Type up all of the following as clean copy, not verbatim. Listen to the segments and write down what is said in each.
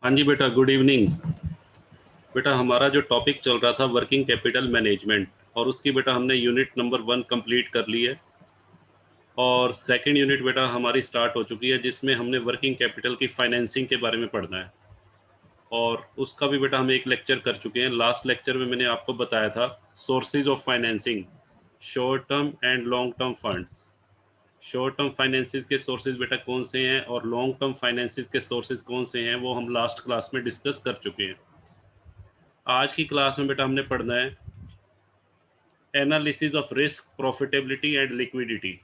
हाँ जी बेटा, गुड इवनिंग। बेटा हमारा जो टॉपिक चल रहा था वर्किंग कैपिटल मैनेजमेंट, और उसकी बेटा हमने यूनिट नंबर 1 कंप्लीट कर ली है। और सेकंड यूनिट बेटा हमारी स्टार्ट हो चुकी है, जिसमें हमने वर्किंग कैपिटल की फाइनेंसिंग के बारे में पढ़ना है। और उसका भी बेटा हम एक लेक्चर कर चुके हैं। लास्ट लेक्चर में मैंने आपको बताया था sources of financing, short term and long term funds. Short term finances के सोर्सेज बेटा कौन से हैं और लॉन्ग टर्म फाइनेंसिस के सोर्सेज कौन से हैं, वो हम लास्ट क्लास में डिस्कस कर चुके हैं। आज की क्लास में बेटा हमने पढ़ना है analysis of risk, profitability and liquidity.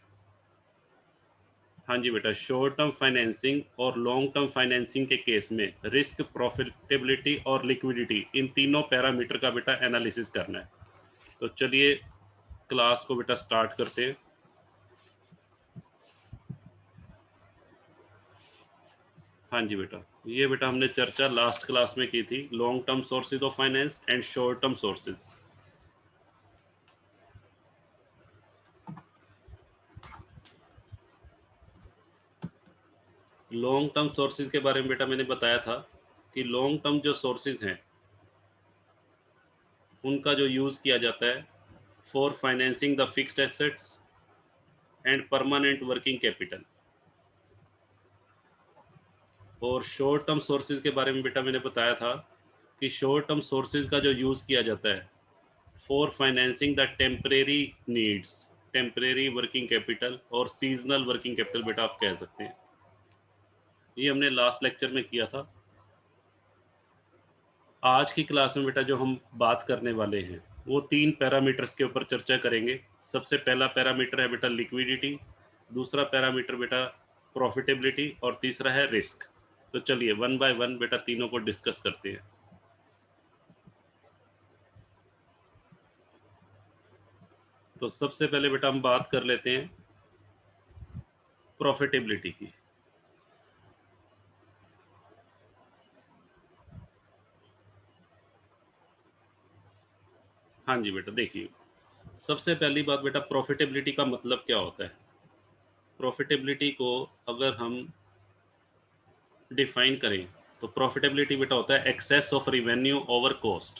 हाँ जी बेटा, शॉर्ट टर्म फाइनेंसिंग और लॉन्ग टर्म फाइनेंसिंग के केस में रिस्क, प्रॉफिटेबिलिटी और लिक्विडिटी, इन तीनों पैरामीटर का बेटा एनालिसिस करना है। तो चलिए क्लास को बेटा स्टार्ट करते हैं। हाँ जी बेटा, ये बेटा हमने चर्चा लास्ट क्लास में की थी, long term sources of finance and short term sources. Long term sources के बारे में बेटा मैंने बताया था कि लॉन्ग टर्म जो सोर्सेज हैं उनका जो यूज़ किया जाता है for financing the fixed assets and permanent working capital. और शॉर्ट टर्म सोर्सेज के बारे में बेटा मैंने बताया था कि शॉर्ट टर्म सोर्सेज का जो यूज़ किया जाता है for financing the temporary needs, temporary working capital और सीजनल वर्किंग कैपिटल बेटा आप कह सकते हैं। ये हमने लास्ट लेक्चर में किया था। आज की क्लास में बेटा जो हम बात करने वाले हैं वो 3 पैरामीटर्स के ऊपर चर्चा करेंगे। सबसे पहला पैरामीटर है बेटा लिक्विडिटी, दूसरा पैरामीटर बेटा प्रॉफिटेबिलिटी और तीसरा है रिस्क। तो चलिए वन बाय वन बेटा तीनों को डिस्कस करते हैं। तो सबसे पहले बेटा हम बात कर लेते हैं प्रॉफिटेबिलिटी की। हाँ जी बेटा, देखिए सबसे पहली बात बेटा, प्रॉफिटेबिलिटी का मतलब क्या होता है। प्रॉफिटेबिलिटी को अगर हम डिफाइन करें तो प्रॉफिटेबिलिटी बेटा होता है excess of revenue over cost.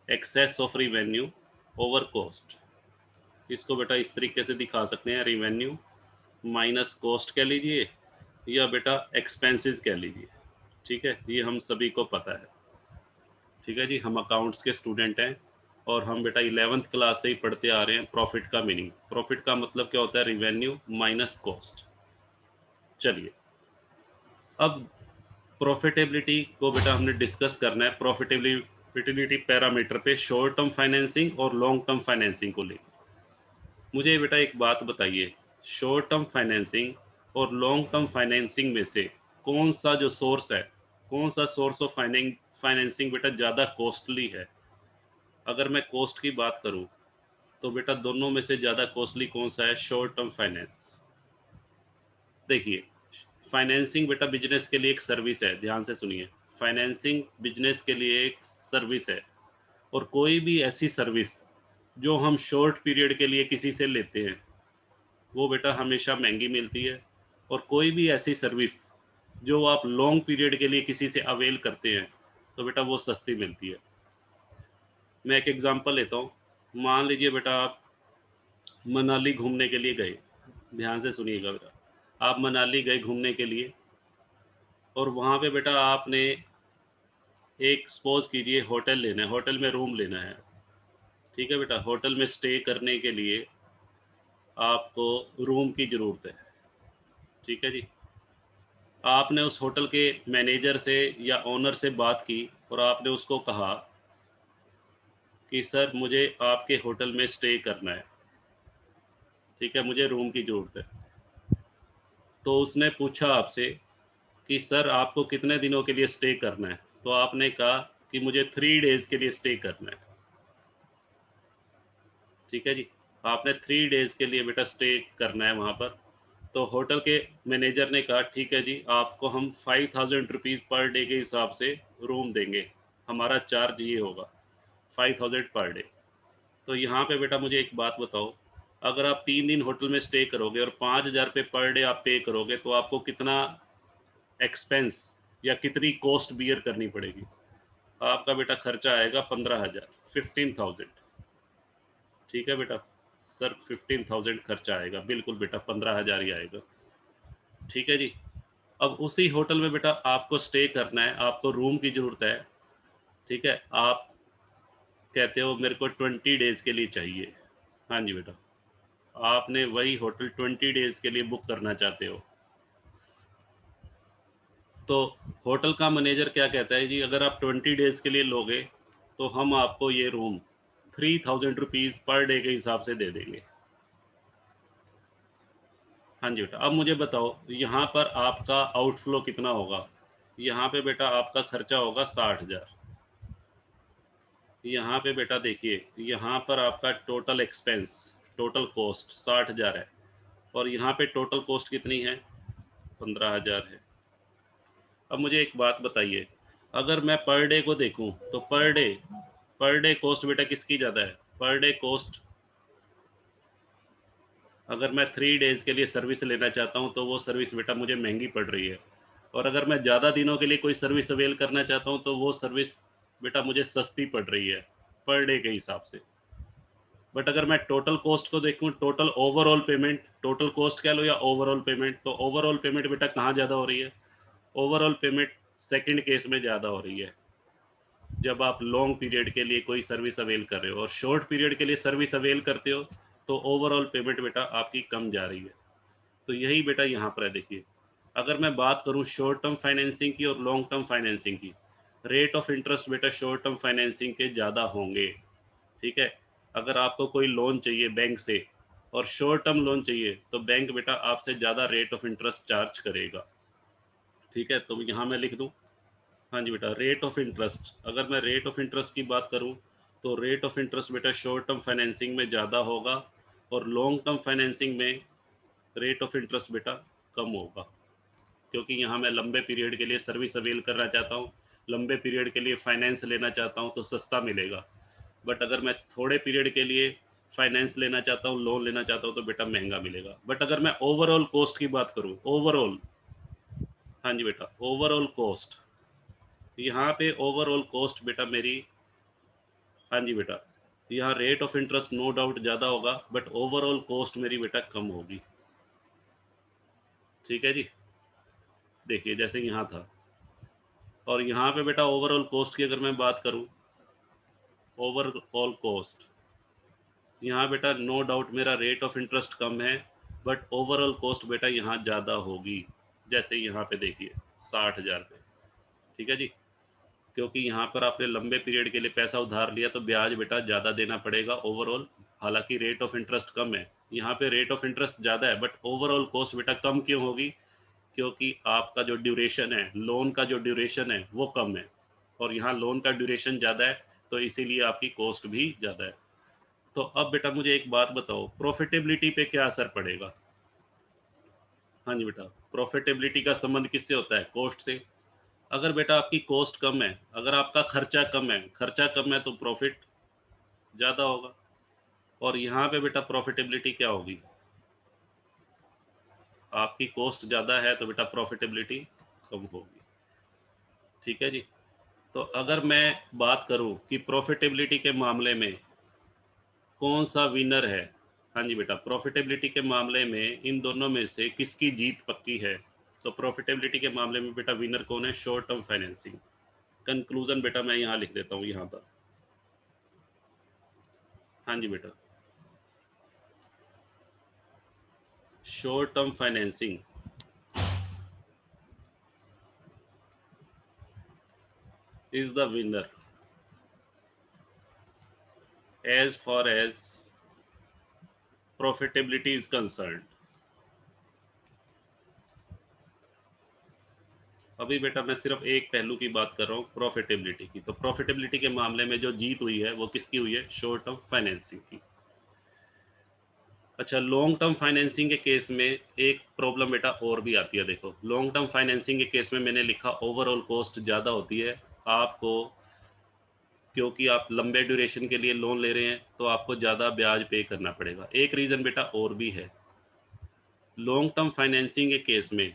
Excess of revenue over cost, इसको बेटा इस तरीके से दिखा सकते हैं, रिवेन्यू माइनस कॉस्ट कह लीजिए या बेटा एक्सपेंसेस कह लीजिए। ठीक है, ये हम सभी को पता है। ठीक है जी, हम अकाउंट्स के स्टूडेंट हैं और हम बेटा 11th क्लास से ही पढ़ते आ रहे हैं प्रॉफिट का मीनिंग। प्रॉफिट का मतलब क्या होता है, रिवेन्यू माइनस कॉस्ट। चलिए अब प्रॉफिटेबिलिटी को बेटा हमने डिस्कस करना है, प्रॉफिटेबिलिटी पैरामीटर पे शॉर्ट टर्म फाइनेंसिंग और लॉन्ग टर्म फाइनेंसिंग को लेकर। मुझे बेटा एक बात बताइए, शॉर्ट टर्म फाइनेंसिंग और लॉन्ग टर्म फाइनेंसिंग में से कौन सा जो सोर्स है, कौन सा सोर्स ऑफ फाइनेंसिंग बेटा ज़्यादा कॉस्टली है। अगर मैं कॉस्ट की बात करूं तो बेटा दोनों में से ज़्यादा कॉस्टली कौन सा है, शॉर्ट टर्म फाइनेंस। देखिए फाइनेंसिंग बेटा बिजनेस के लिए एक सर्विस है, ध्यान से सुनिए। फाइनेंसिंग बिजनेस के लिए एक सर्विस है, और कोई भी ऐसी सर्विस जो हम शॉर्ट पीरियड के लिए किसी से लेते हैं वो बेटा हमेशा महंगी मिलती है, और कोई भी ऐसी सर्विस जो आप लॉन्ग पीरियड के लिए किसी से अवेल करते हैं तो बेटा वो सस्ती मिलती है। मैं एक एग्जांपल लेता हूँ। मान लीजिए बेटा आप मनाली घूमने के लिए गए, ध्यान से सुनिएगा बेटा। आप मनाली गए घूमने के लिए और वहाँ पे बेटा आपने एक सपोज कीजिए होटल लेना है, होटल में रूम लेना है। ठीक है बेटा, होटल में स्टे करने के लिए आपको रूम की ज़रूरत है। ठीक है जी, आपने उस होटल के मैनेजर से या ओनर से बात की और आपने उसको कहा कि सर मुझे आपके होटल में स्टे करना है, ठीक है, मुझे रूम की ज़रूरत है। तो उसने पूछा आपसे कि सर आपको कितने दिनों के लिए स्टे करना है, तो आपने कहा कि मुझे 3 डेज़ के लिए स्टे करना है। ठीक है जी, आपने 3 डेज़ के लिए बेटा स्टे करना है वहाँ पर। तो होटल के मैनेजर ने कहा ठीक है जी, आपको हम 5000 रुपीज़ पर डे के हिसाब से रूम देंगे, हमारा चार्ज ये होगा 5000 पर डे। तो यहाँ पे बेटा मुझे एक बात बताओ, अगर आप 3 दिन होटल में स्टे करोगे और 5000 रुपये पर डे आप पे करोगे तो आपको कितना एक्सपेंस या कितनी कॉस्ट बियर करनी पड़ेगी। आपका बेटा खर्चा आएगा 15,000, 15,000। ठीक है बेटा, सर 15,000 खर्चा आएगा, बिल्कुल बेटा 15,000 ही आएगा। ठीक है जी। अब उसी होटल में बेटा आपको स्टे करना है, आपको रूम की ज़रूरत है। ठीक है, आप कहते हो मेरे को 20 डेज़ के लिए चाहिए। हाँ जी बेटा, आपने वही होटल 20 डेज़ के लिए बुक करना चाहते हो। तो होटल का मैनेजर क्या कहता है जी, अगर आप 20 डेज़ के लिए लोगे तो हम आपको ये रूम 3000 रुपीज़ पर डे के हिसाब से दे देंगे। हाँ जी बेटा, अब मुझे बताओ यहाँ पर आपका आउटफ्लो कितना होगा। यहाँ पे बेटा आपका खर्चा होगा 60,000। यहाँ पे बेटा देखिए, यहाँ पर आपका टोटल एक्सपेंस, टोटल कॉस्ट 60,000 है, और यहाँ पे टोटल कॉस्ट कितनी है, 15,000 है। अब मुझे एक बात बताइए, अगर मैं पर डे को देखूं तो पर डे कॉस्ट बेटा किसकी ज़्यादा है। पर डे कॉस्ट, अगर मैं 3 डेज़ के लिए सर्विस लेना चाहता हूं तो वो सर्विस बेटा मुझे महंगी पड़ रही है, और अगर मैं ज़्यादा दिनों के लिए कोई सर्विस अवेल करना चाहता हूं तो वो सर्विस बेटा मुझे सस्ती पड़ रही है पर डे के हिसाब से। बट अगर मैं टोटल कॉस्ट को देखूं, total overall payment, total cost कह लो या ओवरऑल पेमेंट, तो ओवरऑल पेमेंट बेटा कहाँ ज़्यादा हो रही है, ओवरऑल पेमेंट सेकंड केस में ज़्यादा हो रही है, जब आप लॉन्ग पीरियड के लिए कोई सर्विस अवेल कर रहे हो, और शॉर्ट पीरियड के लिए सर्विस अवेल करते हो तो ओवरऑल पेमेंट बेटा आपकी कम जा रही है। तो यही बेटा यहाँ पर है। देखिए, अगर मैं बात करूँ शॉर्ट टर्म फाइनेंसिंग की और लॉन्ग टर्म फाइनेंसिंग की, रेट ऑफ इंटरेस्ट बेटा शॉर्ट टर्म फाइनेंसिंग के ज़्यादा होंगे। ठीक है, अगर आपको कोई लोन चाहिए बैंक से और शॉर्ट टर्म लोन चाहिए तो बैंक बेटा आपसे ज़्यादा रेट ऑफ इंटरेस्ट चार्ज करेगा। ठीक है, तो यहाँ मैं लिख दूँ। हाँ जी बेटा, रेट ऑफ इंटरेस्ट, अगर मैं रेट ऑफ इंटरेस्ट की बात करूँ तो रेट ऑफ इंटरेस्ट बेटा शॉर्ट टर्म फाइनेंसिंग में ज़्यादा होगा, और लॉन्ग टर्म फाइनेंसिंग में रेट ऑफ इंटरेस्ट बेटा कम होगा, क्योंकि यहाँ मैं लंबे पीरियड के लिए सर्विस अवेल करना चाहता हूँ, लंबे पीरियड के लिए फाइनेंस लेना चाहता हूँ तो सस्ता मिलेगा। बट अगर मैं थोड़े पीरियड के लिए फाइनेंस लेना चाहता हूँ, लोन लेना चाहता हूँ तो बेटा महंगा मिलेगा। बट अगर मैं ओवरऑल कॉस्ट की बात करूँ, ओवरऑल, हाँ जी बेटा, ओवरऑल कॉस्ट, यहाँ पे ओवरऑल कॉस्ट बेटा मेरी, हाँ जी बेटा, यहाँ rate of interest no doubt ज़्यादा होगा बट ओवरऑल कॉस्ट मेरी बेटा कम होगी। ठीक है जी। देखिए जैसे यहाँ था, और यहाँ पे बेटा ओवरऑल कॉस्ट की अगर मैं बात करूँ, ओवरऑल कॉस्ट, यहाँ बेटा नो डाउट मेरा रेट ऑफ इंटरेस्ट कम है बट ओवरऑल कॉस्ट बेटा यहाँ ज़्यादा होगी। जैसे यहाँ पे देखिए 60,000 पे। ठीक है जी, क्योंकि यहाँ पर आपने लंबे पीरियड के लिए पैसा उधार लिया तो ब्याज बेटा ज़्यादा देना पड़ेगा ओवरऑल। हालांकि रेट ऑफ इंटरेस्ट कम है, यहाँ पे रेट ऑफ इंटरेस्ट ज़्यादा है बट ओवरऑल कॉस्ट बेटा कम क्यों होगी, क्योंकि आपका जो ड्यूरेशन है, लोन का जो ड्यूरेशन है वो कम है, और यहाँ लोन का ड्यूरेशन ज़्यादा है तो इसीलिए आपकी कॉस्ट भी ज़्यादा है। तो अब बेटा मुझे एक बात बताओ, प्रॉफिटेबिलिटी पे क्या असर पड़ेगा। हाँ जी बेटा, प्रॉफिटेबिलिटी का संबंध किससे होता है, कॉस्ट से। अगर बेटा आपकी कॉस्ट कम है, अगर आपका खर्चा कम है, खर्चा कम है तो प्रॉफिट ज़्यादा होगा, और यहाँ पे बेटा प्रॉफिटेबिलिटी क्या होगी, आपकी कॉस्ट ज़्यादा है तो बेटा प्रॉफिटेबिलिटी कम होगी। ठीक है जी। तो अगर मैं बात करूँ कि प्रॉफिटेबिलिटी के मामले में कौन सा विनर है, हाँ जी बेटा, प्रॉफिटेबिलिटी के मामले में इन दोनों में से किसकी जीत पक्की है, तो प्रॉफिटेबिलिटी के मामले में बेटा विनर कौन है, शॉर्ट टर्म फाइनेंसिंग। कंक्लूजन बेटा मैं यहाँ लिख देता हूँ यहाँ पर। हाँ जी बेटा, short term financing is the winner as far as profitability is concerned। अभी बेटा मैं सिर्फ एक पहलू की बात कर रहा हूँ, प्रॉफिटेबिलिटी की। तो प्रॉफिटेबिलिटी के मामले में जो जीत हुई है वो किसकी हुई है, शॉर्ट टर्म फाइनेंसिंग की। अच्छा, लॉन्ग टर्म फाइनेंसिंग के केस में एक प्रॉब्लम बेटा और भी आती है। देखो, लॉन्ग टर्म फाइनेंसिंग के केस में मैंने लिखा ओवरऑल कॉस्ट ज़्यादा होती है आपको, क्योंकि आप लंबे ड्यूरेशन के लिए लोन ले रहे हैं तो आपको ज़्यादा ब्याज पे करना पड़ेगा। एक रीज़न बेटा और भी है, लॉन्ग टर्म फाइनेंसिंग के केस में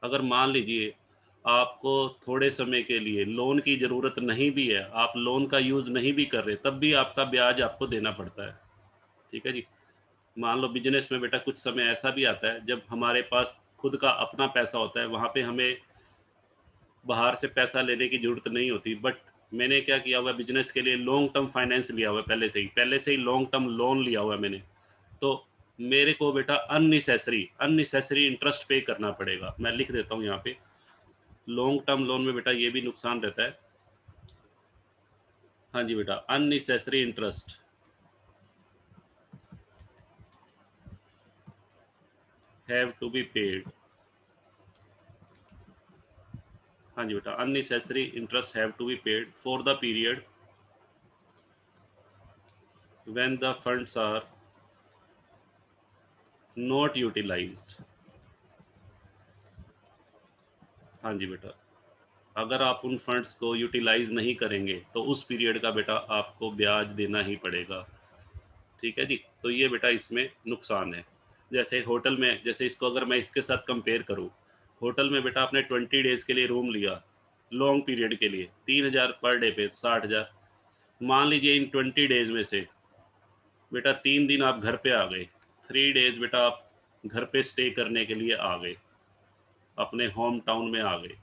अगर मान लीजिए आपको थोड़े समय के लिए लोन की ज़रूरत नहीं भी है, आप लोन का यूज़ नहीं भी कर रहे, तब भी आपका ब्याज आपको देना पड़ता है। ठीक है जी? मान लो बिज़नेस में बेटा कुछ समय ऐसा भी आता है जब हमारे पास खुद का अपना पैसा होता है, वहाँ पे हमें बाहर से पैसा लेने की ज़रूरत नहीं होती। बट मैंने क्या किया हुआ है, बिज़नेस के लिए लॉन्ग टर्म फाइनेंस लिया हुआ है पहले से ही लॉन्ग टर्म लोन लिया हुआ है मैंने। तो मेरे को बेटा अननेसेसरी इंटरेस्ट पे करना पड़ेगा। मैं लिख देता हूँ यहाँ पे, लॉन्ग टर्म लोन में बेटा ये भी नुकसान रहता है। हाँ जी बेटा, unnecessary interest have to be paid. हाँ जी बेटा, unnecessary interest have to be paid for the period when the funds are not utilised. हाँ जी बेटा, अगर आप उन फंड्स को यूटिलाइज नहीं करेंगे तो उस पीरियड का बेटा आपको ब्याज देना ही पड़ेगा। ठीक है जी? तो ये बेटा इसमें नुकसान है। जैसे होटल में, जैसे इसको अगर मैं इसके साथ कंपेयर करूँ, होटल में बेटा आपने 20 डेज़ के लिए रूम लिया, लॉन्ग पीरियड के लिए 3000 पर डे पे 60,000। मान लीजिए इन 20 डेज़ में से बेटा 3 दिन आप घर पे आ गए, 3 डेज़ बेटा आप घर पे स्टे करने के लिए आ गए, अपने होम टाउन में आ गए।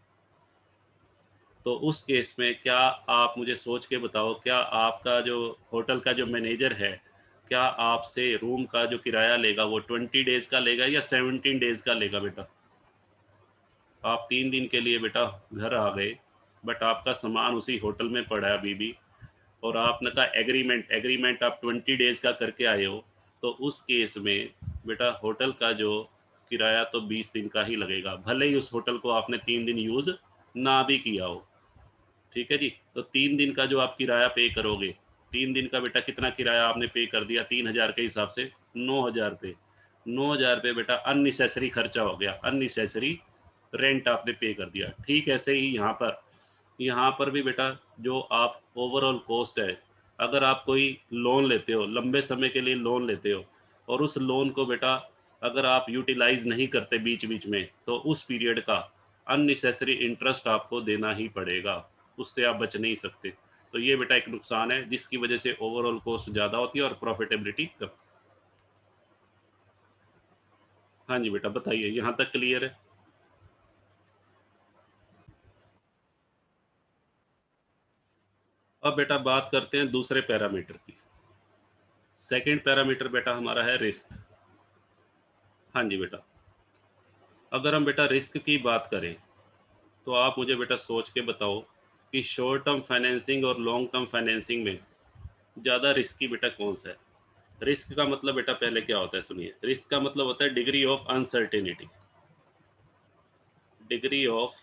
तो उस केस में क्या, आप मुझे सोच के बताओ, क्या आपका जो होटल का जो मैनेजर है, क्या आपसे रूम का जो किराया लेगा वो 20 डेज़ का लेगा या 17 डेज़ का लेगा बेटा? आप 3 दिन के लिए बेटा घर आ गए, बट आपका सामान उसी होटल में पड़ा है अभी भी, और आपने कहा एग्रीमेंट आप 20 डेज़ का करके आए हो, तो उस केस में बेटा होटल का जो किराया तो 20 दिन का ही लगेगा, भले ही उस होटल को आपने 3 दिन यूज़ ना भी किया हो। ठीक है जी? तो 3 दिन का जो आप किराया पे करोगे, 3 दिन का बेटा कितना किराया आपने पे कर दिया 3000 के हिसाब से? 9000 रुपए। 9000 रुपए बेटा अननेसेसरी खर्चा हो गया, अननेसेसरी रेंट आपने पे कर दिया। ठीक ऐसे ही यहाँ पर भी बेटा जो आप ओवरऑल कॉस्ट है, अगर आप कोई लोन लेते हो, लंबे समय के लिए लोन लेते हो, और उस लोन को बेटा अगर आप यूटिलाइज़ नहीं करते बीच-बीच में, तो उस पीरियड का अननेसेसरी इंटरेस्ट आपको देना ही पड़ेगा, उससे आप बच नहीं सकते। तो ये बेटा एक नुकसान है जिसकी वजह से ओवरऑल कॉस्ट ज़्यादा होती है और प्रॉफिटेबिलिटी कम। हाँ जी बेटा, बताइए, यहाँ तक क्लियर है? अब बेटा बात करते हैं दूसरे पैरामीटर की। सेकंड पैरामीटर बेटा हमारा है रिस्क। हाँ जी बेटा, अगर हम बेटा रिस्क की बात करें, तो आप मुझे बेटा सोच के बताओ कि शॉर्ट टर्म फाइनेंसिंग और लॉन्ग टर्म फाइनेंसिंग में ज़्यादा रिस्की बेटा कौन सा है? रिस्क का मतलब बेटा पहले क्या होता है, सुनिए। रिस्क का मतलब होता है degree of uncertainty. Degree of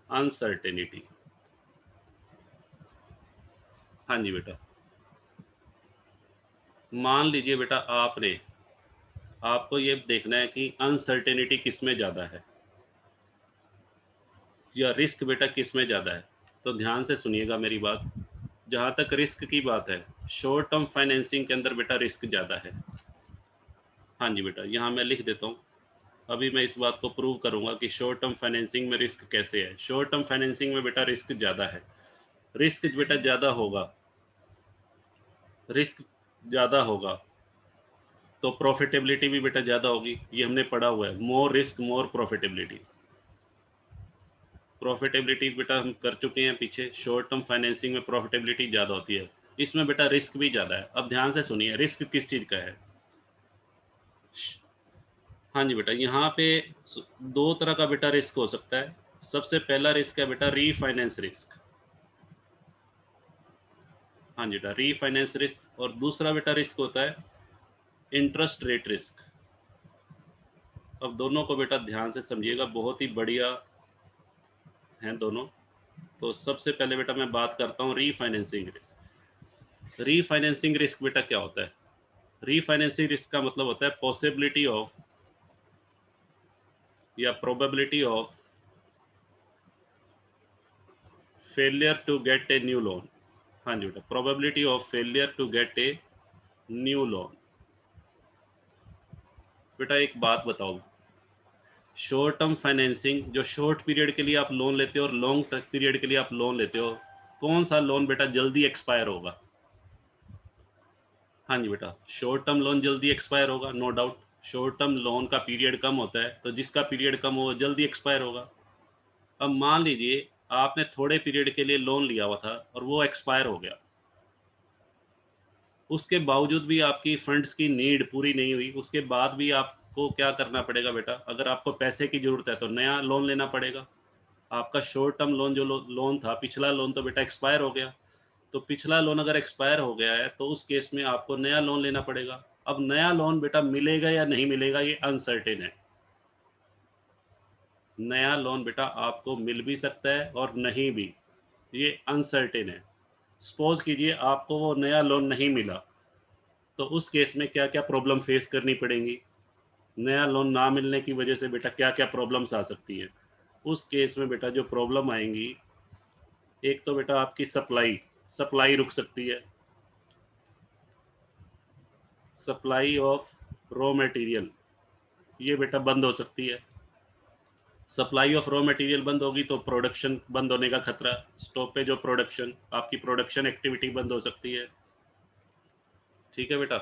uncertainty. हाँ जी बेटा, मान लीजिए बेटा आपको ये देखना है कि अनसर्टेनिटी किस में ज़्यादा है या रिस्क बेटा किस में ज़्यादा है। तो ध्यान से सुनिएगा मेरी बात। जहाँ तक रिस्क की बात है, शॉर्ट टर्म फाइनेंसिंग के अंदर बेटा रिस्क ज़्यादा है। हाँ जी बेटा, यहाँ मैं लिख देता हूँ। अभी मैं इस बात को प्रूव करूँगा कि शॉर्ट टर्म फाइनेंसिंग में रिस्क कैसे है। शॉर्ट टर्म फाइनेंसिंग में बेटा रिस्क ज़्यादा है। रिस्क बेटा ज़्यादा होगा, रिस्क ज़्यादा होगा तो प्रॉफिटेबिलिटी भी बेटा ज़्यादा होगी। ये हमने पढ़ा हुआ है, मोर रिस्क मोर प्रॉफिटेबिलिटी। प्रॉफिटेबिलिटी बेटा हम कर चुके हैं पीछे। शॉर्ट टर्म फाइनेंसिंग में प्रॉफिटेबिलिटी ज़्यादा होती है, इसमें बेटा रिस्क भी ज़्यादा है। अब ध्यान से सुनिए, रिस्क किस चीज़ का है। हाँ जी बेटा, यहाँ पे दो तरह का बेटा रिस्क हो सकता है। सबसे पहला रिस्क है बेटा रीफाइनेंस रिस्क। हाँ जी बेटा, रीफाइनेंस रिस्क। और दूसरा बेटा रिस्क होता है इंटरेस्ट रेट रिस्क। अब दोनों को बेटा ध्यान से समझिएगा, बहुत ही बढ़िया हैं दोनों। तो सबसे पहले बेटा मैं बात करता हूँ रीफाइनेंसिंग रिस्क। रीफाइनेंसिंग रिस्क बेटा क्या होता है? रीफाइनेंसिंग रिस्क का मतलब होता है पॉसिबिलिटी ऑफ या probability of failure to get a new loan. हाँ जी बेटा, probability of failure to get a new loan. बेटा एक बात बताओ, शॉर्ट टर्म फाइनेंसिंग, जो शॉर्ट पीरियड के लिए आप लोन लेते हो और लॉन्ग पीरियड के लिए आप लोन लेते हो, कौन सा लोन बेटा जल्दी एक्सपायर होगा? हाँ जी बेटा, शॉर्ट टर्म लोन जल्दी एक्सपायर होगा, no doubt. Short term loan का पीरियड कम होता है, तो जिसका पीरियड कम हो वो जल्दी एक्सपायर होगा। अब मान लीजिए आपने थोड़े पीरियड के लिए लोन लिया हुआ था और वो एक्सपायर हो गया, उसके बावजूद भी आपकी फंड्स की नीड पूरी नहीं हुई, उसके बाद भी आपको क्या करना पड़ेगा बेटा? अगर आपको पैसे की ज़रूरत है तो नया लोन लेना पड़ेगा। आपका शॉर्ट टर्म लोन जो लोन था, पिछला लोन तो बेटा एक्सपायर हो गया। तो पिछला लोन अगर एक्सपायर हो गया है तो उस केस में आपको नया लोन लेना पड़ेगा। अब नया लोन बेटा मिलेगा या नहीं मिलेगा ये अनसर्टेन है। नया लोन बेटा आपको मिल भी सकता है और नहीं भी, ये अनसर्टेन है। सपोज़ कीजिए आपको वो नया लोन नहीं मिला, तो उस केस में क्या-क्या प्रॉब्लम फेस करनी पड़ेंगी? नया लोन ना मिलने की वजह से बेटा क्या-क्या प्रॉब्लम्स आ सकती हैं? उस केस में बेटा जो प्रॉब्लम आएँगी, एक तो बेटा आपकी सप्लाई रुक सकती है। सप्लाई ऑफ रॉ मटेरियल, ये बेटा बंद हो सकती है। सप्लाई ऑफ रॉ मटेरियल बंद होगी तो प्रोडक्शन बंद होने का खतरा, स्टॉपेज ऑफ प्रोडक्शन, आपकी प्रोडक्शन एक्टिविटी बंद हो सकती है। ठीक है बेटा?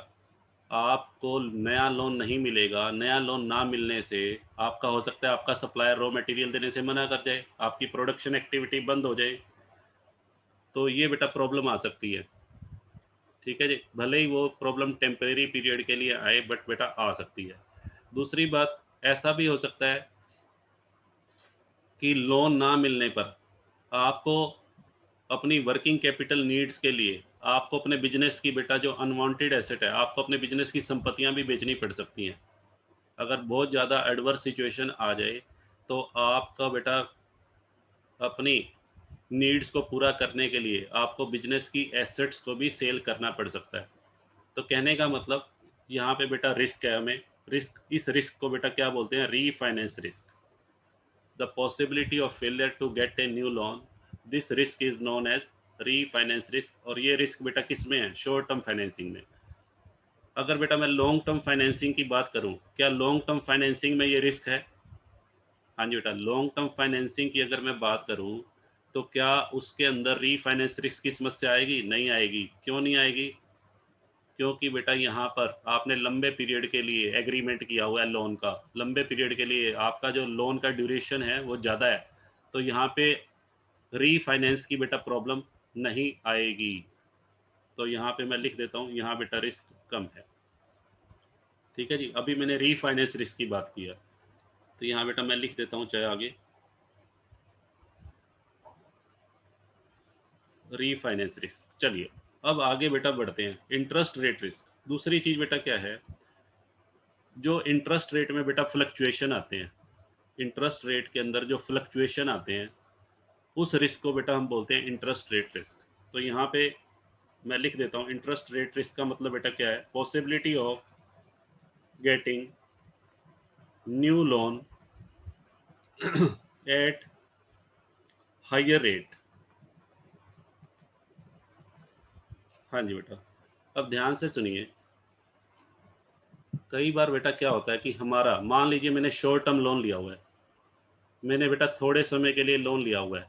आपको नया लोन नहीं मिलेगा, नया लोन ना मिलने से आपका हो सकता है आपका सप्लायर रॉ मटेरियल देने से मना कर जाए, आपकी प्रोडक्शन एक्टिविटी बंद हो जाए, तो ये बेटा प्रॉब्लम आ सकती है। ठीक है जी? भले ही वो प्रॉब्लम टेम्परेरी पीरियड के लिए आए बट बेटा आ सकती है। दूसरी बात, ऐसा भी हो सकता है कि लोन ना मिलने पर आपको अपनी वर्किंग कैपिटल नीड्स के लिए आपको अपने बिजनेस की बेटा जो अनवांटेड एसेट है, आपको अपने बिजनेस की संपत्तियां भी बेचनी पड़ सकती हैं। अगर बहुत ज़्यादा एडवर्स सिचुएशन आ जाए तो आपका बेटा अपनी नीड्स को पूरा करने के लिए आपको बिजनेस की एसेट्स को भी सेल करना पड़ सकता है। तो कहने का मतलब यहाँ पे बेटा रिस्क है, हमें रिस्क, इस रिस्क को बेटा क्या बोलते हैं? Refinance risk. The possibility of failure to get a new loan, this risk is known as refinance risk. और ये रिस्क बेटा किस में है? शॉर्ट टर्म फाइनेंसिंग में। अगर बेटा मैं लॉन्ग टर्म फाइनेंसिंग की बात करूं, क्या लॉन्ग टर्म फाइनेंसिंग में ये रिस्क है? हाँ जी बेटा, लॉन्ग टर्म फाइनेंसिंग की अगर मैं बात करूं तो क्या उसके अंदर रीफाइनेंस रिस्क की समस्या आएगी? नहीं आएगी। क्यों नहीं आएगी? क्योंकि बेटा यहाँ पर आपने लंबे पीरियड के लिए एग्रीमेंट किया हुआ है लोन का, लंबे पीरियड के लिए आपका जो लोन का ड्यूरेशन है वो ज़्यादा है, तो यहाँ पे रीफाइनेंस की बेटा प्रॉब्लम नहीं आएगी। तो यहाँ पे मैं लिख देता हूँ, यहाँ बेटा रिस्क कम है। ठीक है जी? अभी मैंने रीफाइनेंस रिस्क की बात की है, तो यहाँ बेटा मैं लिख देता हूँ चाहे आगे, रीफाइनेंस रिस्क। चलिए अब आगे बेटा बढ़ते हैं, इंटरेस्ट रेट रिस्क। दूसरी चीज़ बेटा क्या है? जो इंटरेस्ट रेट में बेटा फ्लक्चुएशन आते हैं, इंटरेस्ट रेट के अंदर जो फ्लक्चुएशन आते हैं, उस रिस्क को बेटा हम बोलते हैं इंटरेस्ट रेट रिस्क। तो यहाँ पे मैं लिख देता हूँ, इंटरेस्ट रेट रिस्क का मतलब बेटा क्या है? Possibility of getting new loan at higher rate. हाँ जी बेटा, अब ध्यान से सुनिए। कई बार बेटा क्या होता है कि हमारा, मान लीजिए मैंने शॉर्ट टर्म लोन लिया हुआ है, मैंने बेटा थोड़े समय के लिए लोन लिया हुआ है,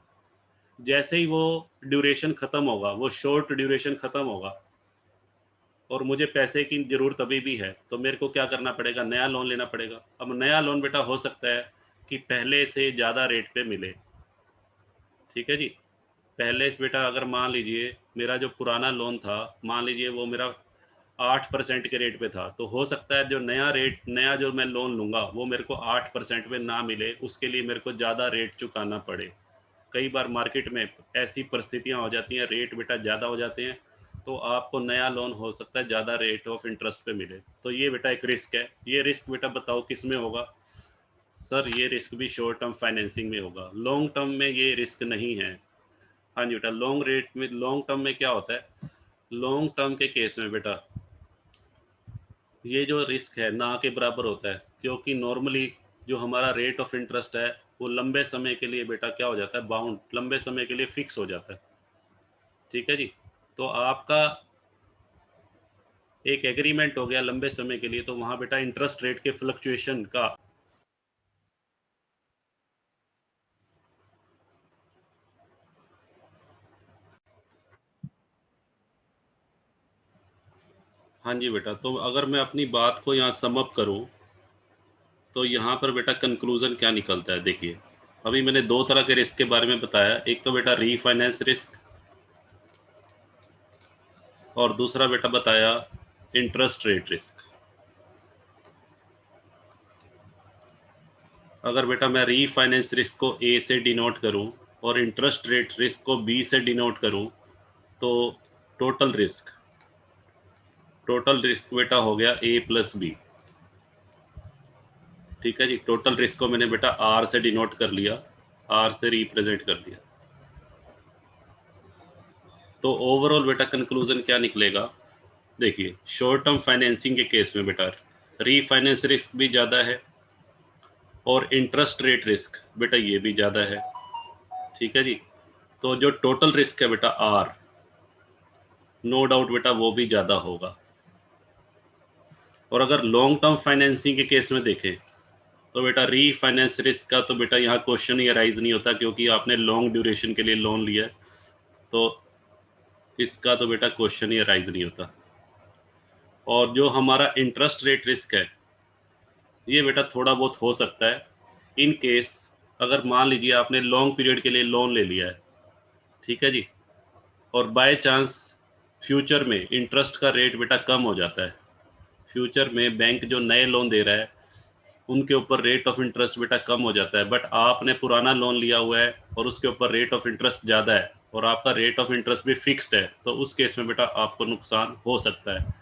जैसे ही वो ड्यूरेशन ख़त्म होगा, वो शॉर्ट ड्यूरेशन ख़त्म होगा और मुझे पैसे की ज़रूरत अभी भी है, तो मेरे को क्या करना पड़ेगा? नया लोन लेना पड़ेगा। अब नया लोन बेटा हो सकता है कि पहले से ज़्यादा रेट पे मिले। ठीक है जी? पहले से बेटा अगर मान लीजिए मेरा जो पुराना लोन था, मान लीजिए वो मेरा 8% के रेट पे था, तो हो सकता है जो नया जो मैं लोन लूँगा वो मेरे को 8% में ना मिले, उसके लिए मेरे को ज़्यादा रेट चुकाना पड़े। कई बार मार्केट में ऐसी परिस्थितियाँ हो जाती हैं, रेट बेटा ज़्यादा हो जाते हैं, तो आपको नया लोन हो सकता है ज़्यादा रेट ऑफ इंटरेस्ट पे मिले। तो ये बेटा एक रिस्क है। ये रिस्क बेटा बताओ किस में होगा? सर ये रिस्क भी शॉर्ट टर्म फाइनेंसिंग में होगा, लॉन्ग टर्म में ये रिस्क नहीं है। हाँ जी बेटा, लॉन्ग टर्म में क्या होता है? लॉन्ग टर्म के केस में बेटा ये जो रिस्क है ना के बराबर होता है, क्योंकि नॉर्मली जो हमारा रेट ऑफ इंटरेस्ट है वो लंबे समय के लिए बेटा क्या हो जाता है? बाउंड, लंबे समय के लिए फिक्स हो जाता है। ठीक है जी? तो आपका एक एग्रीमेंट हो गया लंबे समय के लिए, तो वहाँ बेटा इंटरेस्ट रेट के फ्लक्चुएशन का हाँ जी बेटा, तो अगर मैं अपनी बात को यहाँ सम अप करूँ, तो यहाँ पर बेटा कंक्लूज़न क्या निकलता है देखिए। अभी मैंने 2 तरह के रिस्क के बारे में बताया, एक तो बेटा रीफाइनेंस रिस्क और दूसरा बेटा बताया इंटरेस्ट रेट रिस्क। अगर बेटा मैं रीफाइनेंस रिस्क को ए से डिनोट करूँ और इंटरेस्ट रेट रिस्क को बी से डिनोट करूँ, तो टोटल रिस्क बेटा हो गया ए प्लस बी। ठीक है जी, टोटल रिस्क को मैंने बेटा आर से डिनोट कर लिया, आर से रिप्रेजेंट कर दिया। तो ओवरऑल बेटा कंक्लूजन क्या निकलेगा, देखिए शॉर्ट टर्म फाइनेंसिंग के केस में बेटा रीफाइनेंस रिस्क भी ज़्यादा है और इंटरेस्ट रेट रिस्क बेटा ये भी ज़्यादा है। ठीक है जी, तो जो टोटल रिस्क है बेटा आर, नो डाउट बेटा वो भी ज़्यादा होगा। और अगर लॉन्ग टर्म फाइनेंसिंग के केस में देखें, तो बेटा रीफाइनेंस रिस्क का तो बेटा यहाँ क्वेश्चन ही अराइज नहीं होता, क्योंकि आपने लॉन्ग ड्यूरेशन के लिए लोन लिया है, तो इसका तो बेटा क्वेश्चन ही अराइज नहीं होता। और जो हमारा इंटरेस्ट रेट रिस्क है, ये बेटा थोड़ा बहुत हो सकता है इन केस, अगर मान लीजिए आपने लॉन्ग पीरियड के लिए लोन ले लिया है, ठीक है जी, और बाय चांस फ्यूचर में इंटरेस्ट का रेट बेटा कम हो जाता है, फ्यूचर में बैंक जो नए लोन दे रहा है उनके ऊपर रेट ऑफ इंटरेस्ट बेटा कम हो जाता है, बट आपने पुराना लोन लिया हुआ है और उसके ऊपर रेट ऑफ इंटरेस्ट ज़्यादा है और आपका रेट ऑफ इंटरेस्ट भी फिक्स्ड है, तो उस केस में बेटा आपको नुकसान हो सकता है।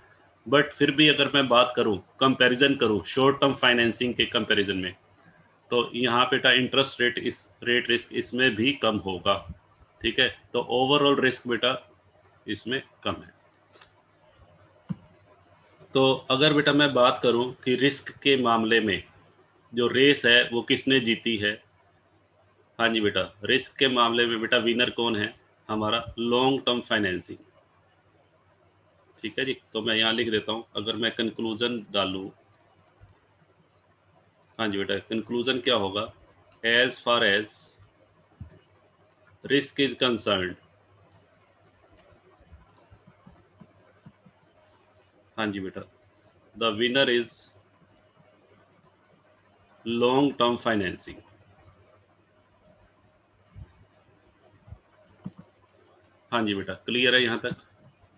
बट फिर भी अगर मैं बात करूं, कंपैरिजन करूं शॉर्ट टर्म फाइनेंसिंग के कंपैरिजन में, तो यहाँ बेटा इंटरेस्ट रेट रिस्क इसमें भी कम होगा। ठीक है, तो ओवरऑल रिस्क बेटा इसमें कम है। तो अगर बेटा मैं बात करूं कि रिस्क के मामले में जो रेस है वो किसने जीती है, हाँ जी बेटा, रिस्क के मामले में बेटा विनर कौन है, हमारा लॉन्ग टर्म फाइनेंसिंग। ठीक है जी, तो मैं यहाँ लिख देता हूँ, अगर मैं कंक्लूजन डालूँ, हाँ जी बेटा, कंक्लूजन क्या होगा, as far as risk is concerned, हाँ जी बेटा, the winner is long term financing. हाँ जी बेटा, क्लियर है यहाँ तक।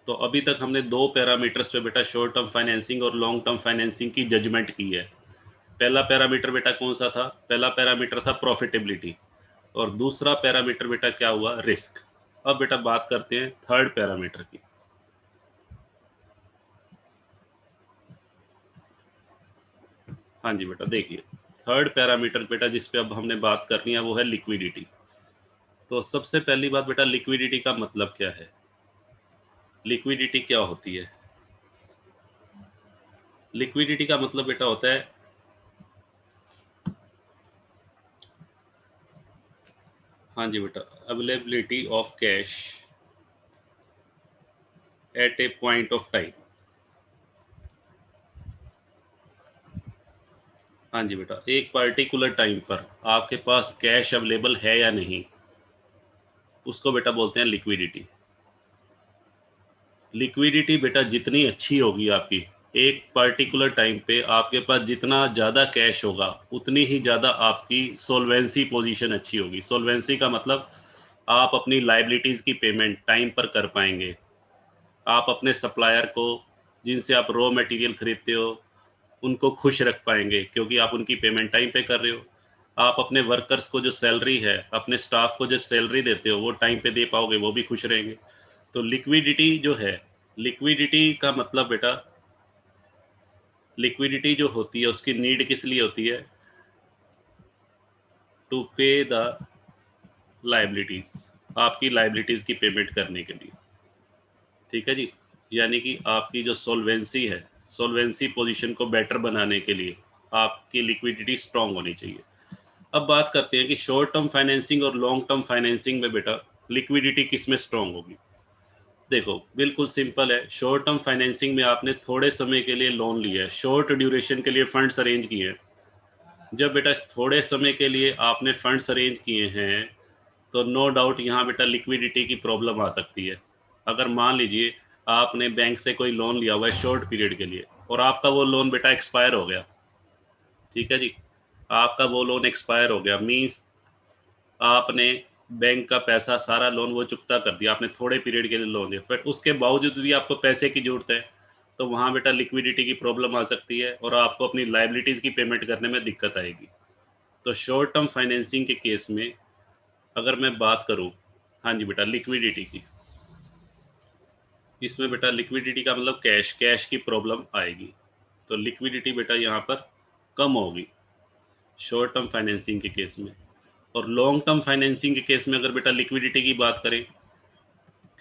तो अभी तक हमने 2 पैरामीटर्स पे बेटा शॉर्ट टर्म फाइनेंसिंग और लॉन्ग टर्म फाइनेंसिंग की जजमेंट की है। पहला पैरामीटर बेटा कौन सा था, पहला पैरामीटर था प्रॉफिटेबिलिटी, और दूसरा पैरामीटर बेटा क्या हुआ, रिस्क। अब बेटा बात करते हैं थर्ड पैरामीटर की। हाँ जी बेटा, देखिए थर्ड पैरामीटर बेटा जिस पे अब हमने बात करनी है वो है लिक्विडिटी। तो सबसे पहली बात बेटा, लिक्विडिटी का मतलब क्या है, लिक्विडिटी क्या होती है, लिक्विडिटी का मतलब बेटा होता है, हाँ जी बेटा, availability of cash at A point of time. हाँ जी बेटा, एक पर्टिकुलर टाइम पर आपके पास कैश अवेलेबल है या नहीं, उसको बेटा बोलते हैं लिक्विडिटी। लिक्विडिटी बेटा जितनी अच्छी होगी आपकी, एक पर्टिकुलर टाइम पे आपके पास जितना ज़्यादा कैश होगा उतनी ही ज़्यादा आपकी सोल्वेंसी पोजीशन अच्छी होगी। सोल्वेंसी का मतलब आप अपनी लाइबिलिटीज़ की पेमेंट टाइम पर कर पाएंगे, आप अपने सप्लायर को जिनसे आप रॉ मटेरियल खरीदते हो उनको खुश रख पाएंगे क्योंकि आप उनकी पेमेंट टाइम पे कर रहे हो, आप अपने वर्कर्स को जो सैलरी है, अपने स्टाफ को जो सैलरी देते हो वो टाइम पे दे पाओगे, वो भी खुश रहेंगे। तो लिक्विडिटी जो है, लिक्विडिटी का मतलब बेटा, लिक्विडिटी जो होती है उसकी नीड किस लिए होती है, टू पे द लाइबिलिटीज, आपकी लाइबिलिटीज की पेमेंट करने के लिए। ठीक है जी, यानी कि आपकी जो सोल्वेंसी है, सोल्वेंसी पोजीशन को बेटर बनाने के लिए आपकी लिक्विडिटी स्ट्रांग होनी चाहिए। अब बात करते हैं कि शॉर्ट टर्म फाइनेंसिंग और लॉन्ग टर्म फाइनेंसिंग में बेटा लिक्विडिटी किस में स्ट्रांग होगी। देखो बिल्कुल सिंपल है, शॉर्ट टर्म फाइनेंसिंग में आपने थोड़े समय के लिए लोन लिया है, शॉर्ट ड्यूरेशन के लिए फंड्स अरेंज किए हैं। जब बेटा थोड़े समय के लिए आपने फंड्स अरेंज किए हैं, तो नो डाउट यहाँ बेटा लिक्विडिटी की प्रॉब्लम आ सकती है। अगर मान लीजिए आपने बैंक से कोई लोन लिया हुआ है शॉर्ट पीरियड के लिए और आपका वो लोन बेटा एक्सपायर हो गया, ठीक है जी, आपका वो लोन एक्सपायर हो गया मीन्स आपने बैंक का पैसा सारा लोन वो चुकता कर दिया, आपने थोड़े पीरियड के लिए लोन लिया, बट उसके बावजूद भी आपको पैसे की ज़रूरत है, तो वहाँ बेटा लिक्विडिटी की प्रॉब्लम आ सकती है और आपको अपनी लायबिलिटीज़ की पेमेंट करने में दिक्कत आएगी। तो शॉर्ट टर्म फाइनेंसिंग के केस में अगर मैं बात करूँ, हाँ जी बेटा, लिक्विडिटी की, इसमें बेटा लिक्विडिटी का मतलब कैश की प्रॉब्लम आएगी, तो लिक्विडिटी बेटा यहाँ पर कम होगी शॉर्ट टर्म फाइनेंसिंग के केस में। और लॉन्ग टर्म फाइनेंसिंग के केस में अगर बेटा लिक्विडिटी की बात करें,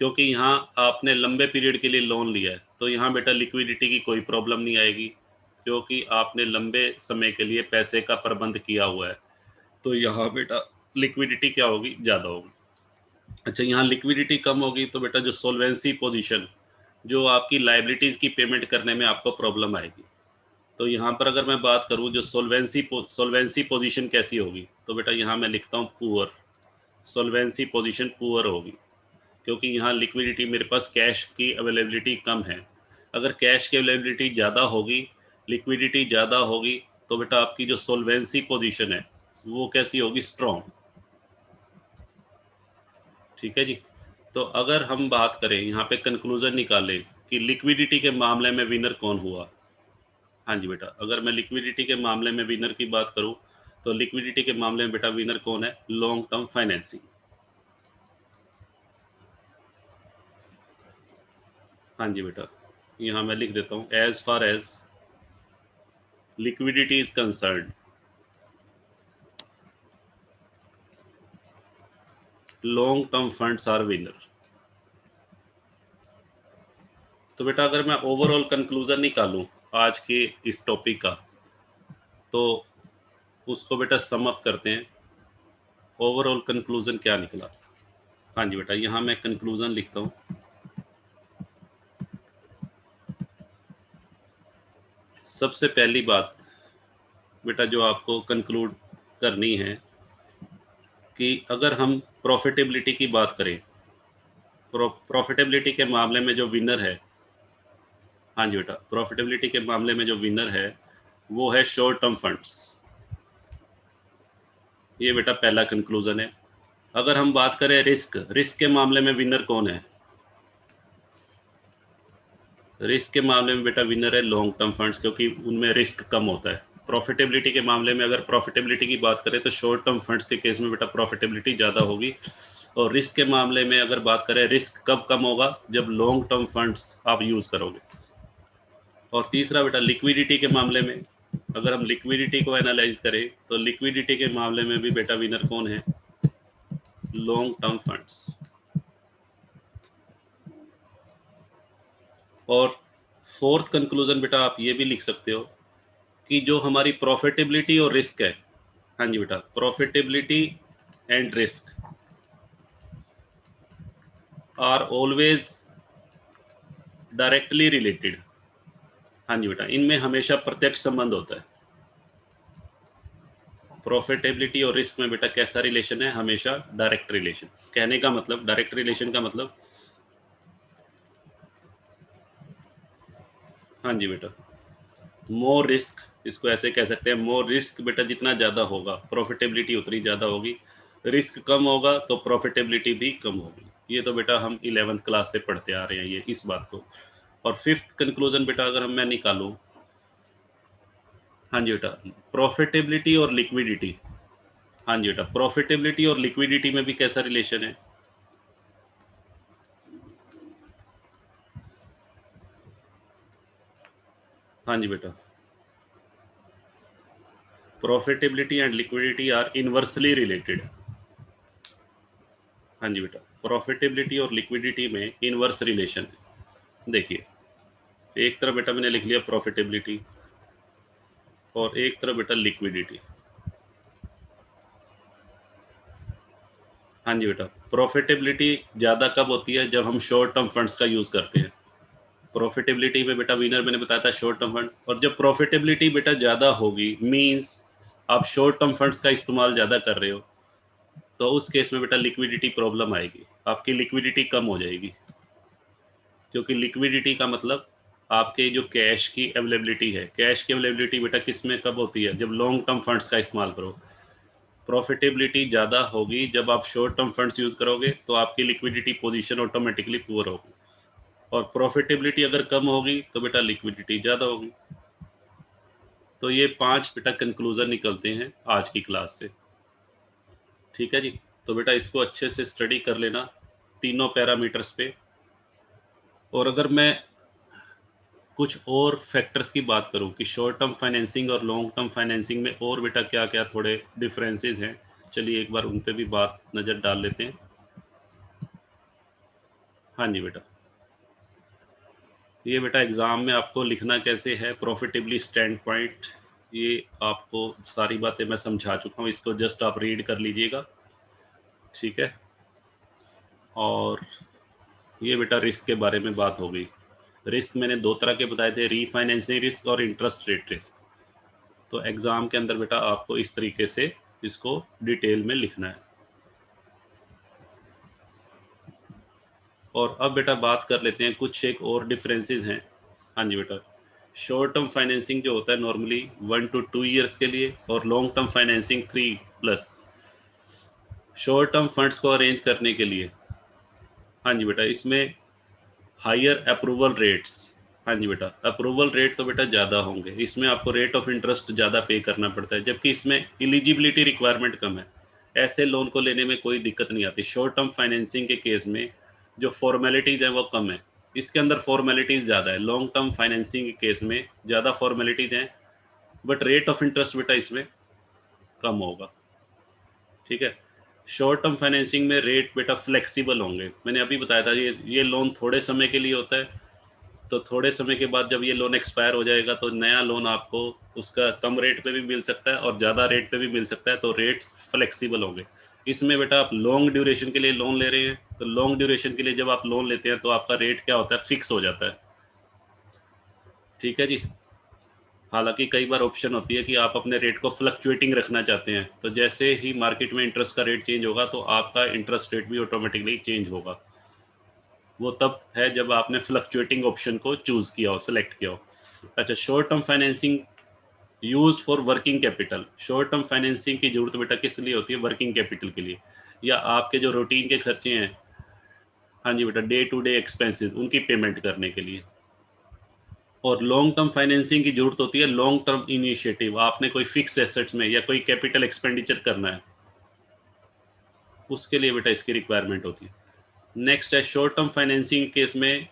क्योंकि यहाँ आपने लंबे पीरियड के लिए लोन लिया है, तो यहाँ बेटा लिक्विडिटी की कोई प्रॉब्लम नहीं आएगी, क्योंकि आपने लंबे समय के लिए पैसे का प्रबंध किया हुआ है, तो यहाँ बेटा लिक्विडिटी क्या होगी, ज़्यादा होगी। अच्छा, यहाँ लिक्विडिटी कम होगी तो बेटा जो सोल्वेंसी पोजीशन, जो आपकी लायबिलिटीज़ की पेमेंट करने में आपको प्रॉब्लम आएगी, तो यहाँ पर अगर मैं बात करूँ जो सोल्वेंसी पोजीशन कैसी होगी, तो बेटा यहाँ मैं लिखता हूँ पुअर, सोल्वेंसी पोजीशन पुअर होगी, क्योंकि यहाँ लिक्विडिटी मेरे पास कैश की अवेलेबिलिटी कम है। अगर कैश की अवेलेबिलिटी ज़्यादा होगी, लिक्विडिटी ज़्यादा होगी, तो बेटा आपकी जो सोल्वेंसी पोजीशन है वो कैसी होगी, स्ट्रॉन्ग, ठीक है जी। तो अगर हम बात करें यहाँ पे कंक्लूजन निकालें कि लिक्विडिटी के मामले में विनर कौन हुआ, हाँ जी बेटा, अगर मैं लिक्विडिटी के मामले में विनर की बात करूँ, तो लिक्विडिटी के मामले में बेटा विनर कौन है, लॉन्ग टर्म फाइनेंसिंग। हाँ जी बेटा, यहाँ मैं लिख देता हूँ, as far as liquidity is concerned, long term funds are winner. तो बेटा अगर मैं ओवरऑल कंक्लूजन निकालूं आज के इस टॉपिक का, तो उसको बेटा सम अप करते हैं, ओवरऑल कंक्लूजन क्या निकला। हाँ जी बेटा, यहाँ मैं कंक्लूजन लिखता हूँ, सबसे पहली बात बेटा जो आपको कंक्लूड करनी है कि अगर हम प्रॉफिटेबिलिटी की बात करें, प्रॉफिटेबिलिटी के मामले में जो विनर है, हाँ जी बेटा, प्रॉफिटेबिलिटी के मामले में जो विनर है वो है शॉर्ट टर्म फंड्स, ये बेटा पहला कंक्लूजन है। अगर हम बात करें रिस्क के मामले में विनर कौन है, रिस्क के मामले में बेटा विनर है लॉन्ग टर्म फंड्स, क्योंकि उनमें रिस्क कम होता है। प्रॉफिटेबिलिटी के मामले में अगर प्रॉफिटेबिलिटी की बात करें तो शॉर्ट टर्म फंड्स के केस में बेटा प्रॉफिटेबिलिटी ज़्यादा होगी। और रिस्क के मामले में अगर बात करें, रिस्क कब कम होगा, जब लॉन्ग टर्म फंड्स आप यूज़ करोगे। और तीसरा बेटा लिक्विडिटी के मामले में, अगर हम लिक्विडिटी को एनालाइज करें तो लिक्विडिटी के मामले में भी बेटा विनर कौन है, लॉन्ग टर्म फंड्स। और फोर्थ कंक्लूजन बेटा आप ये भी लिख सकते हो कि जो हमारी प्रॉफिटेबिलिटी और रिस्क है, हाँ जी बेटा, profitability and risk are always directly related. हाँ जी बेटा, इनमें हमेशा प्रत्यक्ष संबंध होता है। प्रॉफिटेबिलिटी और रिस्क में बेटा कैसा रिलेशन है, हमेशा डायरेक्ट रिलेशन। कहने का मतलब, डायरेक्ट रिलेशन का मतलब, हाँ जी बेटा, मोर रिस्क, इसको ऐसे कह सकते हैं, मोर रिस्क बेटा जितना ज़्यादा होगा प्रॉफिटेबिलिटी उतनी ज़्यादा होगी, रिस्क कम होगा तो प्रॉफिटेबिलिटी भी कम होगी। ये तो बेटा हम 11th क्लास से पढ़ते आ रहे हैं ये इस बात को। और फिफ्थ कंक्लूजन बेटा अगर मैं निकालूं, हाँ जी बेटा, प्रॉफिटेबिलिटी और लिक्विडिटी, हाँ जी बेटा, प्रॉफिटेबिलिटी और लिक्विडिटी में भी कैसा रिलेशन है, हाँ जी बेटा, profitability and liquidity are inversely related. हाँ जी बेटा, प्रॉफिटेबिलिटी और लिक्विडिटी में इनवर्स रिलेशन है। देखिए, एक तरफ बेटा मैंने लिख लिया प्रॉफिटेबिलिटी और एक तरफ बेटा लिक्विडिटी। हाँ जी बेटा, प्रॉफिटेबिलिटी ज़्यादा कब होती है, जब हम शॉर्ट टर्म फंड्स का यूज़ करते हैं। प्रॉफिटेबिलिटी में बेटा विनर मैंने बताया था शॉर्ट टर्म फंड, और जब प्रॉफिटेबिलिटी बेटा ज़्यादा होगी मींस आप शॉर्ट टर्म फंड्स का इस्तेमाल ज़्यादा कर रहे हो, तो उस केस में बेटा लिक्विडिटी प्रॉब्लम आएगी, आपकी लिक्विडिटी कम हो जाएगी। क्योंकि लिक्विडिटी का मतलब आपके जो कैश की अवेलेबिलिटी है, कैश की अवेलेबिलिटी बेटा किस में कब होती है? जब लॉन्ग टर्म फंड्स का इस्तेमाल करो। प्रॉफिटेबिलिटी ज़्यादा होगी जब आप शॉर्ट टर्म फंड्स यूज़ करोगे, तो आपकी लिक्विडिटी पोजीशन ऑटोमेटिकली पुअर होगी, और प्रॉफिटेबिलिटी अगर कम होगी तो बेटा लिक्विडिटी ज़्यादा होगी। तो ये 5 बेटा कंक्लूजन निकलते हैं आज की क्लास से। ठीक है जी, तो बेटा इसको अच्छे से स्टडी कर लेना तीनों पैरामीटर्स पे। और अगर मैं कुछ और फैक्टर्स की बात करूं कि शॉर्ट टर्म फाइनेंसिंग और लॉन्ग टर्म फाइनेंसिंग में और बेटा क्या क्या थोड़े डिफरेंसेस हैं, चलिए एक बार उन पे भी बात नज़र डाल लेते हैं। हाँ जी बेटा, ये बेटा एग्ज़ाम में आपको लिखना कैसे है, प्रॉफिटेबली स्टैंड पॉइंट, ये आपको सारी बातें मैं समझा चुका हूँ, इसको जस्ट आप रीड कर लीजिएगा। ठीक है, और ये बेटा रिस्क के बारे में बात हो गई। रिस्क मैंने दो तरह के बताए थे, रीफाइनेंसिंग रिस्क और इंटरेस्ट रेट रिस्क। तो एग्ज़ाम के अंदर बेटा आपको इस तरीके से इसको डिटेल में लिखना है। और अब बेटा बात कर लेते हैं कुछ एक और डिफरेंसेस हैं। हाँ जी बेटा, शॉर्ट टर्म फाइनेंसिंग जो होता है नॉर्मली 1 to 2 ईयर्स के लिए, और long term financing 3+। Short term funds को अरेंज करने के लिए, हाँ जी बेटा, इसमें हायर अप्रूवल रेट्स, हाँ जी बेटा, अप्रूवल रेट तो बेटा ज़्यादा होंगे, इसमें आपको रेट ऑफ इंटरेस्ट ज़्यादा पे करना पड़ता है, जबकि इसमें एलिजिबिलिटी रिक्वायरमेंट कम है। ऐसे लोन को लेने में कोई दिक्कत नहीं आती। शॉर्ट टर्म फाइनेंसिंग के केस में जो फॉर्मेलिटीज़ है वो कम है, इसके अंदर फॉर्मेलिटीज़ ज़्यादा है। लॉन्ग टर्म फाइनेंसिंग के केस में ज़्यादा फॉर्मेलिटीज़ हैं, बट रेट ऑफ इंटरेस्ट बेटा इसमें कम होगा। ठीक है, शॉर्ट टर्म फाइनेंसिंग में रेट बेटा फ्लेक्सिबल होंगे, मैंने अभी बताया था, ये लोन थोड़े समय के लिए होता है, तो थोड़े समय के बाद जब ये लोन एक्सपायर हो जाएगा तो नया लोन आपको उसका कम रेट पे भी मिल सकता है और ज़्यादा रेट पे भी मिल सकता है, तो रेट्स फ्लेक्सिबल होंगे। इसमें बेटा आप लॉन्ग ड्यूरेशन के लिए लोन ले रहे हैं, तो लॉन्ग ड्यूरेशन के लिए जब आप लोन लेते हैं तो आपका रेट क्या होता है, फिक्स हो जाता है। ठीक है जी, हालांकि कई बार ऑप्शन होती है कि आप अपने रेट को फ्लक्चुएटिंग रखना चाहते हैं, तो जैसे ही मार्केट में इंटरेस्ट का रेट चेंज होगा तो आपका इंटरेस्ट रेट भी ऑटोमेटिकली चेंज होगा। वो तब है जब आपने फ्लक्चुएटिंग ऑप्शन को चूज़ किया हो, सेलेक्ट किया हो। अच्छा, short term financing used for working capital. Short term financing की जरूरत बेटा किस लिए होती है, वर्किंग कैपिटल के लिए, या आपके जो रूटीन के खर्चे हैं, हाँ जी बेटा, डे टू डे एक्सपेंसेस, उनकी पेमेंट करने के लिए। और लॉन्ग टर्म फाइनेंसिंग की जरूरत होती है लॉन्ग टर्म इनिशिएटिव, आपने कोई फिक्स एसेट्स में या कोई कैपिटल एक्सपेंडिचर करना है, उसके लिए बेटा इसकी रिक्वायरमेंट होती है। नेक्स्ट है शॉर्ट टर्म फाइनेंसिंग केस में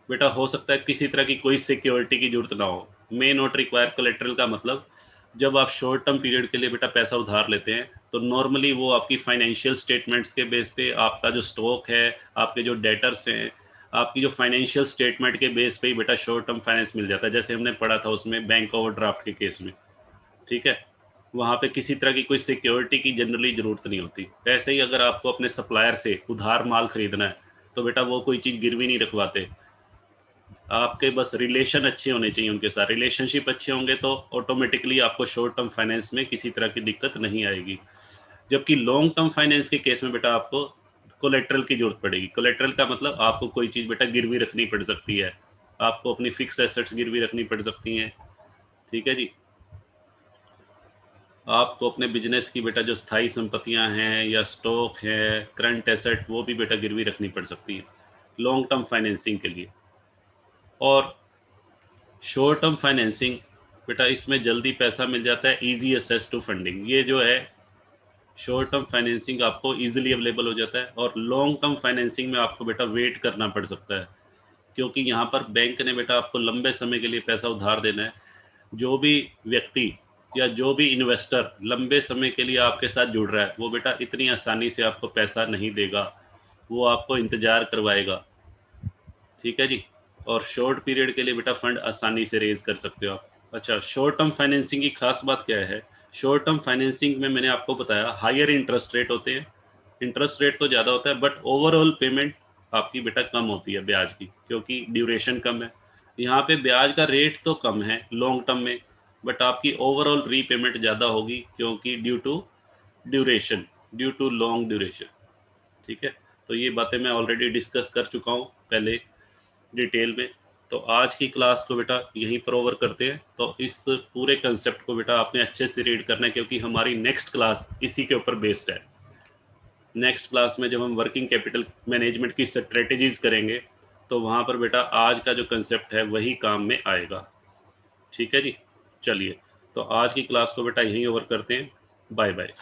बेटा हो सकता है किसी तरह की कोई सिक्योरिटी की जरूरत ना हो, मे नॉट रिक्वायर कोलेट्रल का मतलब, जब आप शॉर्ट टर्म पीरियड के लिए बेटा पैसा उधार लेते हैं तो नॉर्मली वो आपकी फाइनेंशियल स्टेटमेंट्स के बेस पे, आपका जो स्टॉक है, आपके जो डेटर्स हैं, आपकी जो फाइनेंशियल स्टेटमेंट के बेस पे ही बेटा शॉर्ट टर्म फाइनेंस मिल जाता है, जैसे हमने पढ़ा था उसमें बैंक ओवरड्राफ्ट के केस में। ठीक है, वहाँ पे किसी तरह की कोई सिक्योरिटी की जनरली ज़रूरत नहीं होती। ऐसे ही अगर आपको अपने सप्लायर से उधार माल खरीदना है तो बेटा वो कोई चीज़ गिरवी नहीं रखवाते, आपके बस रिलेशन अच्छे होने चाहिए उनके साथ, रिलेशनशिप अच्छे होंगे तो ऑटोमेटिकली आपको शॉर्ट टर्म फाइनेंस में किसी तरह की दिक्कत नहीं आएगी। जबकि लॉन्ग टर्म फाइनेंस के केस में बेटा आपको कोलेट्रल की जरूरत पड़ेगी। कोलेट्रल का मतलब आपको कोई चीज़ बेटा गिरवी रखनी पड़ सकती है, आपको अपनी फिक्स एसेट्स गिरवी रखनी पड़ सकती हैं। ठीक है जी, आपको अपने बिजनेस की बेटा जो स्थायी संपत्तियां हैं या स्टॉक है, करंट एसेट, वो भी बेटा गिरवी रखनी पड़ सकती है लॉन्ग टर्म फाइनेंसिंग के लिए। और शॉर्ट टर्म फाइनेंसिंग बेटा इसमें जल्दी पैसा मिल जाता है, इजी एक्सेस टू फंडिंग, ये जो है शॉर्ट टर्म फाइनेंसिंग आपको इजीली अवेलेबल हो जाता है। और लॉन्ग टर्म फाइनेंसिंग में आपको बेटा वेट करना पड़ सकता है, क्योंकि यहाँ पर बैंक ने बेटा आपको लंबे समय के लिए पैसा उधार देना है। जो भी व्यक्ति या जो भी इन्वेस्टर लंबे समय के लिए आपके साथ जुड़ रहा है वो बेटा इतनी आसानी से आपको पैसा नहीं देगा, वो आपको इंतजार करवाएगा। ठीक है जी, और शॉर्ट पीरियड के लिए बेटा फंड आसानी से रेज कर सकते हो आप। अच्छा, शॉर्ट टर्म फाइनेंसिंग की खास बात क्या है, शॉर्ट टर्म फाइनेंसिंग में मैंने आपको बताया हायर इंटरेस्ट रेट होते हैं, इंटरेस्ट रेट तो ज़्यादा होता है बट ओवरऑल पेमेंट आपकी बेटा कम होती है ब्याज की, क्योंकि ड्यूरेशन कम है। यहाँ पे ब्याज का रेट तो कम है लॉन्ग टर्म में, बट आपकी ओवरऑल रीपेमेंट ज़्यादा होगी, क्योंकि due to duration, due to long duration. ठीक है, तो ये बातें मैं ऑलरेडी डिस्कस कर चुका हूँ पहले। डिटेल में। तो आज की क्लास को बेटा यहीं पर ओवर करते हैं। तो इस पूरे कंसेप्ट को बेटा आपने अच्छे से रीड करना है, क्योंकि हमारी नेक्स्ट क्लास इसी के ऊपर बेस्ड है। नेक्स्ट क्लास में जब हम वर्किंग कैपिटल मैनेजमेंट की स्ट्रेटेजीज करेंगे, तो वहाँ पर बेटा आज का जो कंसेप्ट है वही काम में आएगा। ठीक है जी, चलिए तो आज की क्लास को बेटा यहीं ओवर करते हैं। Bye bye.